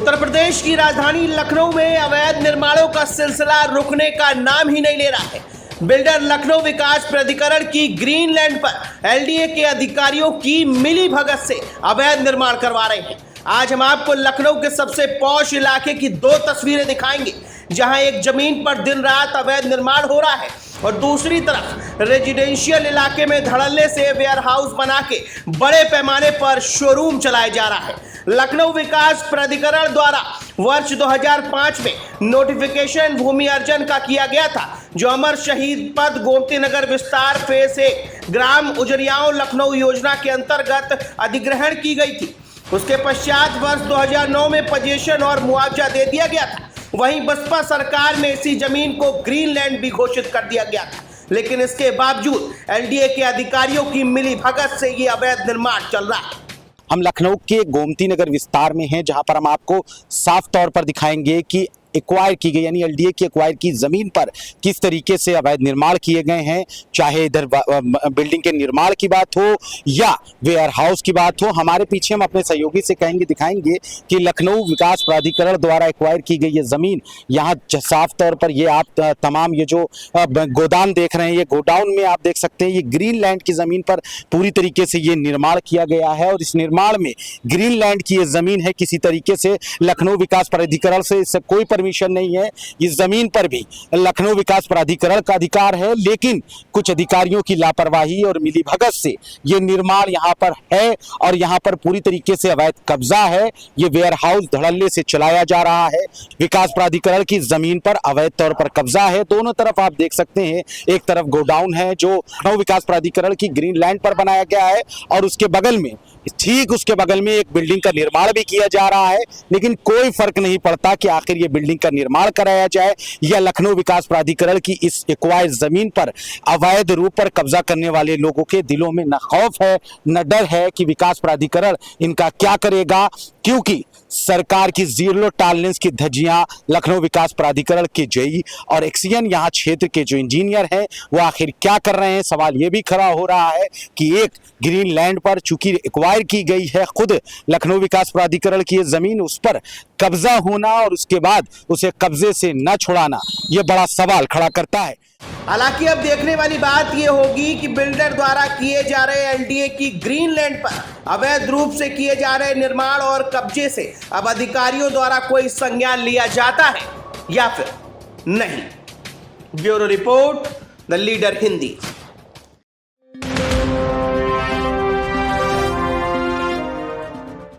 उत्तर प्रदेश की राजधानी लखनऊ में अवैध निर्माणों का सिलसिला रुकने का नाम ही नहीं ले रहा है। बिल्डर लखनऊ विकास प्राधिकरण की ग्रीनलैंड पर एलडीए के अधिकारियों की मिली भगत से अवैध निर्माण करवा रहे हैं। आज हम आपको लखनऊ के सबसे पॉश इलाके की दो तस्वीरें दिखाएंगे, जहां एक जमीन पर दिन रात अवैध निर्माण हो रहा है और दूसरी तरफ रेजिडेंशियल इलाके में धड़ल्ले से वेयरहाउस बना के बड़े पैमाने पर शोरूम चलाया जा रहा है। लखनऊ विकास प्राधिकरण द्वारा वर्ष 2005 में नोटिफिकेशन भूमि अर्जन का किया गया था, जो अमर शहीद पद गोमती नगर विस्तार फेज 1 ग्राम उजरियाओं लखनऊ योजना के अंतर्गत अधिग्रहण की गई थी। उसके पश्चात वर्ष 2009 में पोजीशन और मुआवजा दे दिया गया था। वहीं बसपा सरकार में इसी जमीन को ग्रीनलैंड भी घोषित कर दिया गया था, लेकिन इसके बावजूद एलडीए के अधिकारियों की मिली भगत से ये अवैध निर्माण चल रहा है। हम लखनऊ के गोमती नगर विस्तार में हैं, जहां पर हम आपको साफ तौर पर दिखाएंगे कि एक्वायर की गई यानी एलडीए की एक्वायर की जमीन पर किस तरीके से अवैध निर्माण किए गए हैं। चाहे इधर बिल्डिंग के निर्माण की बात हो या वेयर हाउस की बात हो, हमारे पीछे हम अपने सहयोगी से कहेंगे दिखाएंगे कि लखनऊ विकास प्राधिकरण द्वारा एक्वायर की गई ये जमीन, यहाँ साफ तौर पर ये आप तमाम ये जो गोदाम देख रहे हैं, ये गोडाउन में आप देख सकते हैं, ये ग्रीनलैंड की जमीन पर पूरी तरीके से ये निर्माण किया गया है। और इस निर्माण में ग्रीनलैंड की ये जमीन है, किसी तरीके से लखनऊ विकास प्राधिकरण से इससे कोई परमिशन नहीं है। इस जमीन पर भी लखनऊ विकास प्राधिकरण का अधिकार है, लेकिन कुछ अधिकारियों की लापरवाही और मिलीभगत से ये निर्माण यहाँ पर है और यहाँ पर पूरी तरीके से अवैध कब्जा है। ये वेयर हाउस धड़ल्ले से चलाया जा रहा है। विकास प्राधिकरण की जमीन पर अवैध तौर पर कब्जा है। दोनों तरफ आप देख सकते हैं, एक तरफ गोडाउन है जो लखनऊ विकास प्राधिकरण की ग्रीनलैंड पर बनाया गया है और उसके बगल में, ठीक उसके बगल में एक बिल्डिंग का निर्माण भी किया जा रहा है, लेकिन कोई फर्क नहीं पड़ता कि आखिर ये बिल्डिंग का निर्माण कराया जाए या लखनऊ विकास प्राधिकरण की इस एक्वायर जमीन पर अवैध रूप पर कब्जा करने वाले लोगों के दिलों में न खौफ है न डर है कि विकास प्राधिकरण इनका क्या करेगा, क्योंकि सरकार की जीरो टॉलरेंस की धज्जियां लखनऊ विकास प्राधिकरण के जेई और एक्सियन यहाँ क्षेत्र के जो इंजीनियर हैं वो आखिर क्या कर रहे हैं। सवाल ये भी खड़ा हो रहा है कि एक ग्रीनलैंड पर चूंकि एक्वायर की गई है खुद लखनऊ विकास प्राधिकरण की ये जमीन, उस पर कब्जा होना और उसके बाद उसे कब्जे से न छुड़ाना, ये बड़ा सवाल खड़ा करता है। हालांकि अब देखने वाली बात यह होगी कि बिल्डर द्वारा किए जा रहे एलडीए की ग्रीनलैंड पर अवैध रूप से किए जा रहे निर्माण और कब्जे से अब अधिकारियों द्वारा कोई संज्ञान लिया जाता है या फिर नहीं। Bureau report, the leader Hindi.